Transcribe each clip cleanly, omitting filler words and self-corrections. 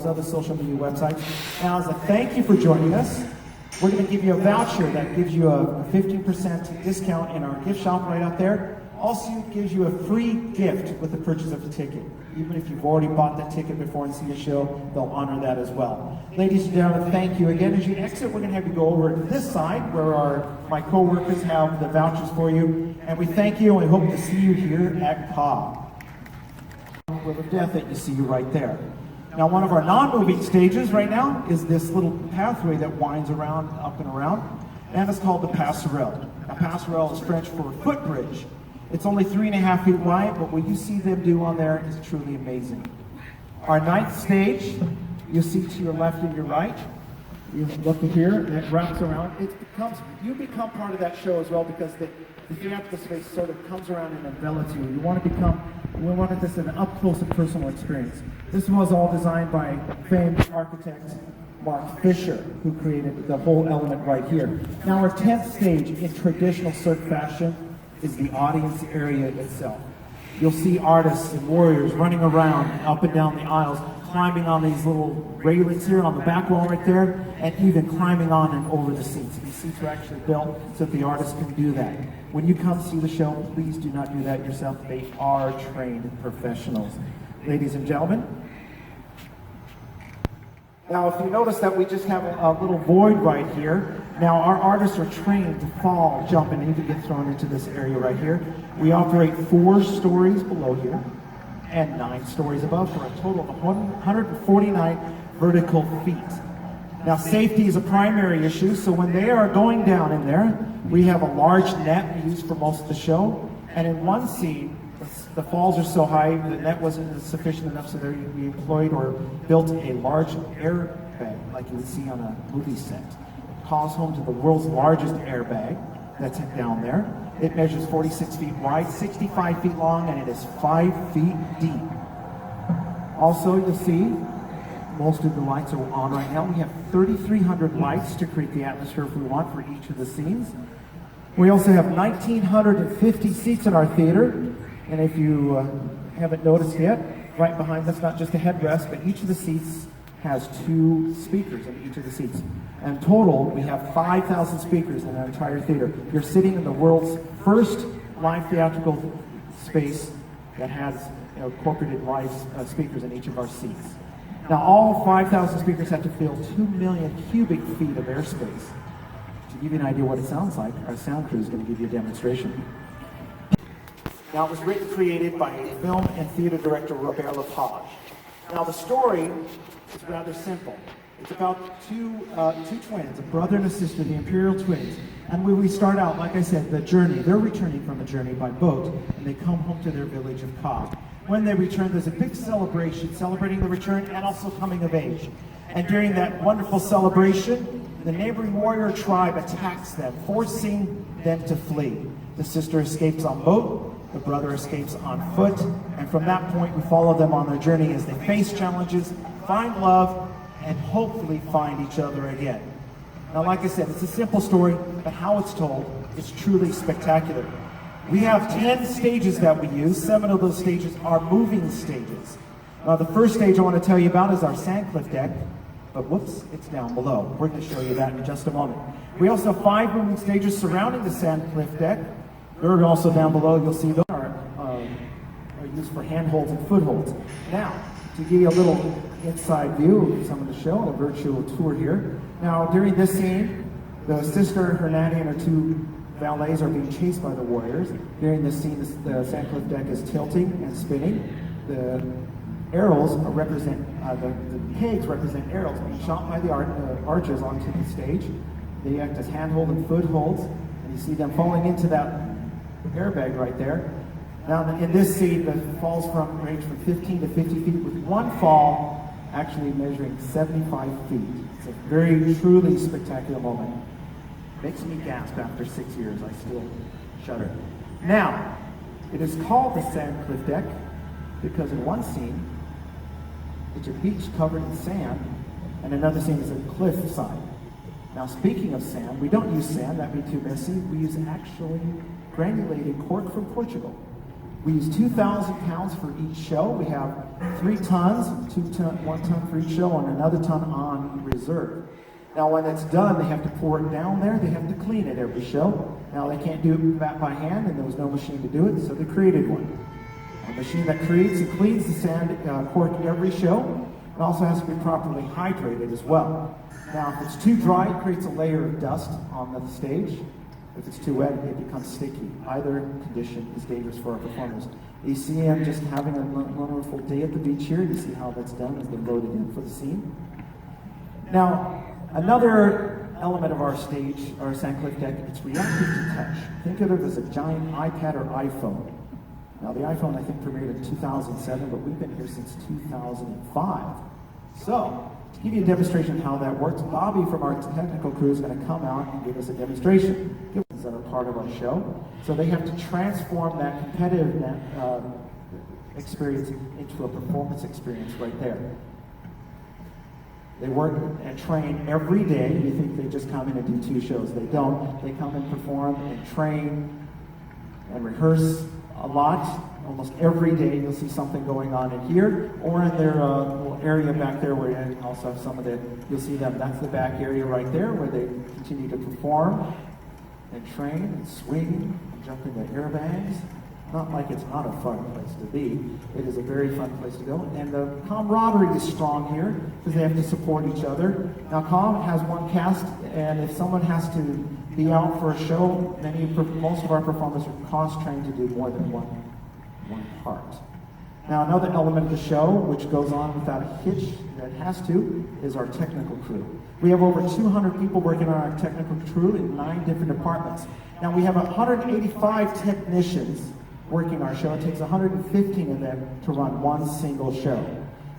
those other social media websites. Now, as a thank you for joining us, we're going to give you a voucher that gives you a 15% discount in our gift shop right out there. Also, it gives you a free gift with the purchase of the ticket. Even if you've already bought the ticket before and seen the show, they'll honor that as well. Ladies and gentlemen, thank you again. As you exit, we're going to have you go over to this side where my co-workers have the vouchers for you. And we thank you and we hope to see you here at COB. With the death that you see right there. Now, one of our non-moving stages right now is this little pathway that winds around, up and around, and it's called the passerelle. Now, passerelle is French for footbridge. It's only 3.5 feet wide, but what you see them do on there is truly amazing. Our ninth stage, you'll see to your left and your right. You look here, and it wraps around. You become part of that show as well because the theatrical space sort of comes around and envelops you. We wanted this an up-close and personal experience. This was all designed by famed architect Mark Fisher, who created the whole element right here. Now, our 10th stage in traditional Cirque fashion is the audience area itself. You'll see artists and warriors running around up and down the aisles, climbing on these little railings here on the back wall right there, and even climbing on and over the seats. These seats are actually built so that the artists can do that. When you come see the show, please do not do that yourself. They are trained professionals. Ladies and gentlemen, now if you notice that we just have a little void right here, now our artists are trained to fall, jump, and even get thrown into this area right here. We operate 4 stories below here and 9 stories above for a total of 149 vertical feet. Now, safety is a primary issue, so when they are going down in there, we have a large net we use for most of the show, and in one scene, the falls are so high, the net wasn't sufficient enough, so we employed or built a large airbag, like you would see on a movie set. It calls home to the world's largest airbag that's down there. It measures 46 feet wide, 65 feet long, and it is 5 feet deep. Also, you'll see most of the lights are on right now. We have 3,300 lights to create the atmosphere we want for each of the scenes. We also have 1,950 seats in our theater. And if you haven't noticed yet, right behind us, not just a headrest, but each of the seats has 2 speakers in each of the seats. And in total, we have 5,000 speakers in our entire theater. You're sitting in the world's first live theatrical space that has incorporated live speakers in each of our seats. Now, all 5,000 speakers have to fill 2 million cubic feet of airspace. To give you an idea what it sounds like, our sound crew is going to give you a demonstration. Now, it was written and created by film and theater director Robert Lepage. Now, the story is rather simple. It's about two twins, a brother and a sister, the Imperial twins. And when we start out, like I said, the journey, they're returning from a journey by boat, and they come home to their village of Cobb. When they return, there's a big celebration, celebrating the return and also coming of age. And during that wonderful celebration, the neighboring warrior tribe attacks them, forcing them to flee. The sister escapes on boat, the brother escapes on foot, and from that point we follow them on their journey as they face challenges, find love, and hopefully find each other again. Now, like I said, it's a simple story, but how it's told is truly spectacular. We have 10 stages that we use. 7 of those stages are moving stages. Now, the first stage I want to tell you about is our Sandcliff Deck, but whoops, it's down below. We're going to show you that in just a moment. We also have 5 moving stages surrounding the Sandcliff Deck. They're also down below. You'll see those are used for handholds and footholds. Now, to give you a little inside view of some of the show, a virtual tour here. Now, during this scene, the sister, her nanny, and her 2 valets are being chased by the warriors. During this scene, the Sandcliff Deck is tilting and spinning. The arrows represent, the pegs represent arrows being shot by the archers onto the stage. They act as handhold and footholds, and you see them falling into that airbag right there. Now, in this scene, the falls range from 15 to 50 feet, with one fall actually measuring 75 feet. It's a very, truly spectacular moment. Makes me gasp after 6 years. I still shudder. Now, it is called the Sandcliff Deck because in one scene, it's a beach covered in sand, and another scene is a cliff side. Now, speaking of sand, we don't use sand, that'd be too messy. We use actually granulated cork from Portugal. We use 2,000 pounds for each show. We have 3 tons, 1 ton for each show, and another ton on reserve. Now, when it's done, they have to pour it down there. They have to clean it every show. Now, they can't do that by hand, and there was no machine to do it, so they created one. A machine that creates and cleans the sand cork every show. It also has to be properly hydrated as well. Now, if it's too dry, it creates a layer of dust on the stage. If it's too wet, it becomes sticky. Either condition is dangerous for our performers. You see them just having a wonderful day at the beach here. You see how that's done as they're loaded in for the scene. Now, another element of our stage, our Sandcliff Deck, it's reactive to touch. Think of it as a giant iPad or iPhone. Now, the iPhone, I think, premiered in 2007, but we've been here since 2005. So, to give you a demonstration of how that works, Bobby from our technical crew is going to come out and give us a demonstration. That are part of our show. So they have to transform that competitive experience into a performance experience right there. They work and train every day. You think they just come in and do 2 shows. They don't. They come and perform and train and rehearse a lot. Almost every day you'll see something going on in here or in their little area back there where you also have some of the, you'll see them. That's the back area right there where they continue to perform and train and swing and jump into airbags. Not like it's not a fun place to be. It is a very fun place to go. And the camaraderie is strong here because they have to support each other. Now, Com has 1 cast, and if someone has to be out for a show, most of our performers are cross-trained to do more than one part. Now, another element of the show, which goes on without a hitch, that has to, is our technical crew. We have over 200 people working on our technical crew in 9 different departments. Now, we have 185 technicians working our show. It takes 115 of them to run one single show.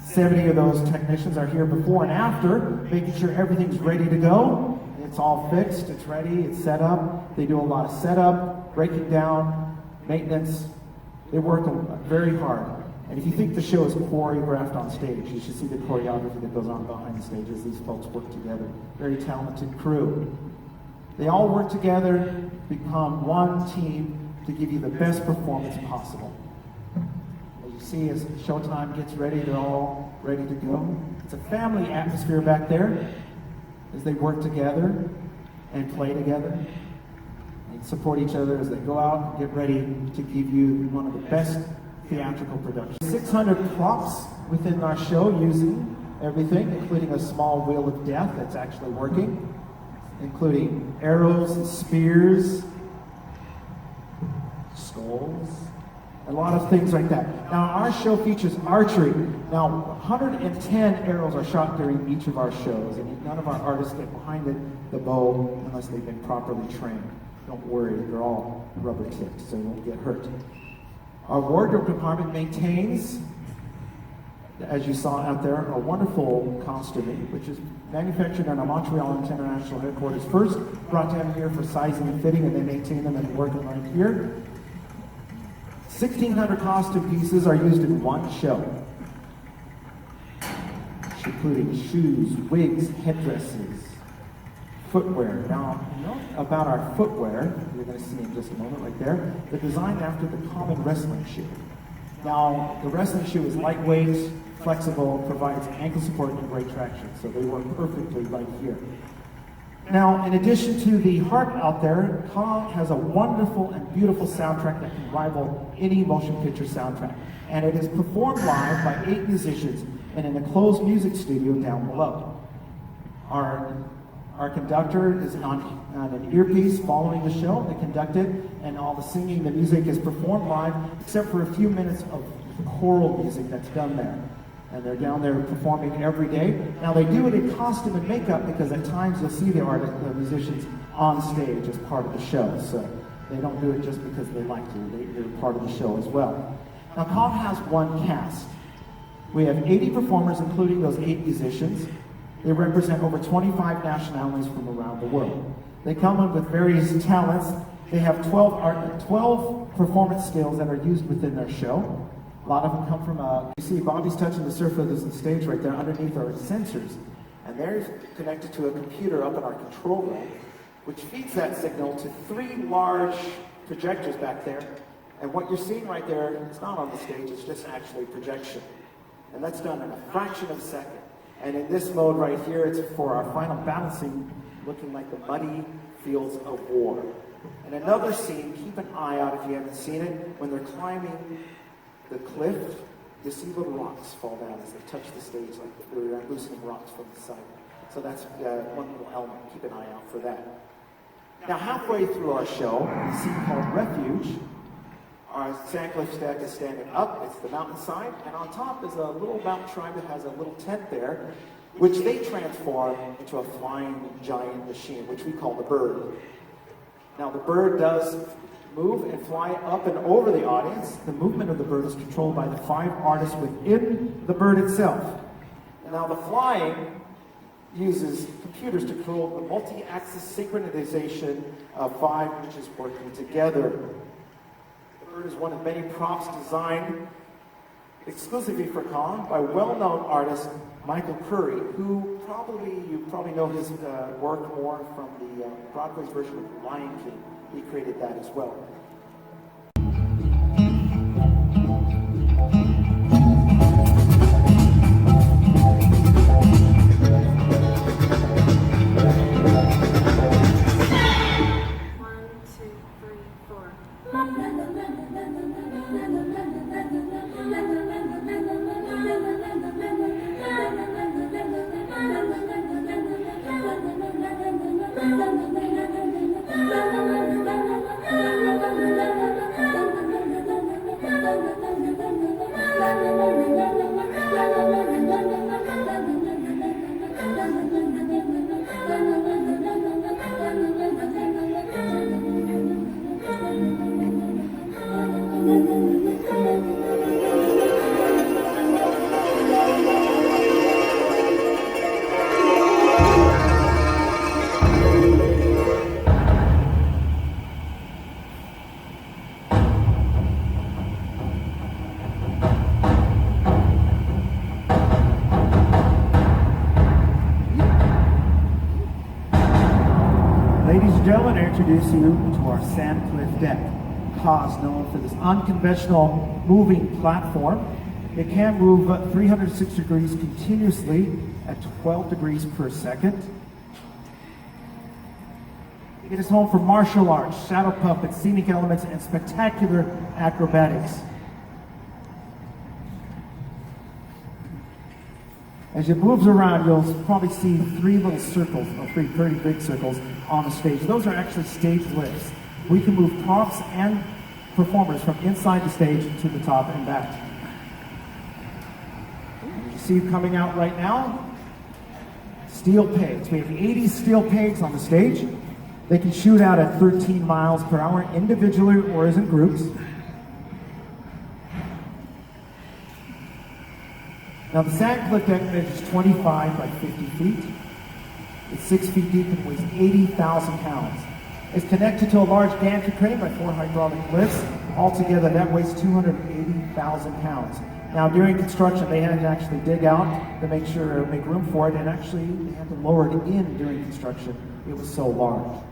70 of those technicians are here before and after, making sure everything's ready to go. It's all fixed, it's ready, it's set up. They do a lot of setup, breaking down, maintenance. They work very hard. And if you think the show is choreographed on stage, you should see the choreography that goes on behind the stage as these folks work together. Very talented crew. They all work together, become one team to give you the best performance possible. As you see, as showtime gets ready, they're all ready to go. It's a family atmosphere back there as they work together and play together and support each other as they go out and get ready to give you one of the best theatrical productions. 600 props within our show using everything, including a small wheel of death that's actually working, including arrows and spears, skulls, a lot of things like that. Now, our show features archery. Now, 110 arrows are shot during each of our shows, and none of our artists get behind the bow unless they've been properly trained. Don't worry, they're all rubber tipped, so you won't get hurt. Our wardrobe department maintains, as you saw out there, a wonderful costuming, which is manufactured in our Montreal International headquarters. First brought down here for sizing and fitting, and they maintain them and work right here. 1,600 costume pieces are used in one show, including shoes, wigs, headdresses, footwear. Now, note about our footwear, you're going to see in just a moment right there, they're designed after the common wrestling shoe. Now, the wrestling shoe is lightweight, flexible, provides ankle support and great traction, so they work perfectly right here. Now, in addition to the harp out there, Tom has a wonderful and beautiful soundtrack that can rival any motion picture soundtrack. And it is performed live by 8 musicians and in a closed music studio down below. Our conductor is on an earpiece following the show. They conduct it, and all the singing, the music is performed live, except for a few minutes of choral music that's done there. And they're down there performing every day. Now, they do it in costume and makeup because at times you'll see the musicians on stage as part of the show. So they don't do it just because they like to. They're part of the show as well. Now, COM has one cast. We have 80 performers, including those 8 musicians. They represent over 25 nationalities from around the world. They come in with various talents. They have 12 performance skills that are used within their show. A lot of them come from, you see Bobby's touching the surface of the stage right there. Underneath are sensors, and they're connected to a computer up in our control room, which feeds that signal to 3 large projectors back there And what you're seeing right there is not on the stage, it's just actually projection. And that's done in a fraction of a second. And in this mode right here, it's for our final battle scene, looking like the muddy fields of war. And another scene, keep an eye out if you haven't seen it, when they're climbing the cliff, you see little rocks fall down as they touch the stage, like they're loosening rocks from the side. So that's one little element, keep an eye out for that. Now halfway through our show, a scene called Refuge, our Sandcliff Deck is standing up, it's the mountainside, and on top is a little mountain tribe that has a little tent there, which they transform into a flying giant machine, which we call the bird. Now the bird does move and fly up and over the audience. The movement of the bird is controlled by the 5 artists within the bird itself. And now the flying uses computers to control the multi-axis synchronization of 5 which is working together. The bird is one of many props designed exclusively for Con by well-known artist Michael Curry, who you probably know his work more from the Broadway's version of Lion King. He created that as well. Ladies and gentlemen, I introduce you to our Sandcliff Deck, known for this unconventional moving platform. It can move 306 degrees continuously at 12 degrees per second. It is home for martial arts, shadow puppets, scenic elements, and spectacular acrobatics. As it moves around, you'll probably see 3 little circles, or 3 pretty big circles on the stage. Those are actually stage lifts. We can move props and performers from inside the stage to the top and back. You see coming out right now, steel pegs. We have 80 steel pegs on the stage. They can shoot out at 13 miles per hour individually or as in groups. Now the Sandcliff Deck measures 25 by 50 feet. It's 6 feet deep and weighs 80,000 pounds. It's connected to a large gantry crane by 4 hydraulic lifts. Altogether, that weighs 280,000 pounds. Now during construction, they had to actually dig out to make room for it, and actually they had to lower it in during construction. It was so large.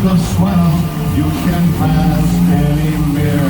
the swell. You can pass any mirror.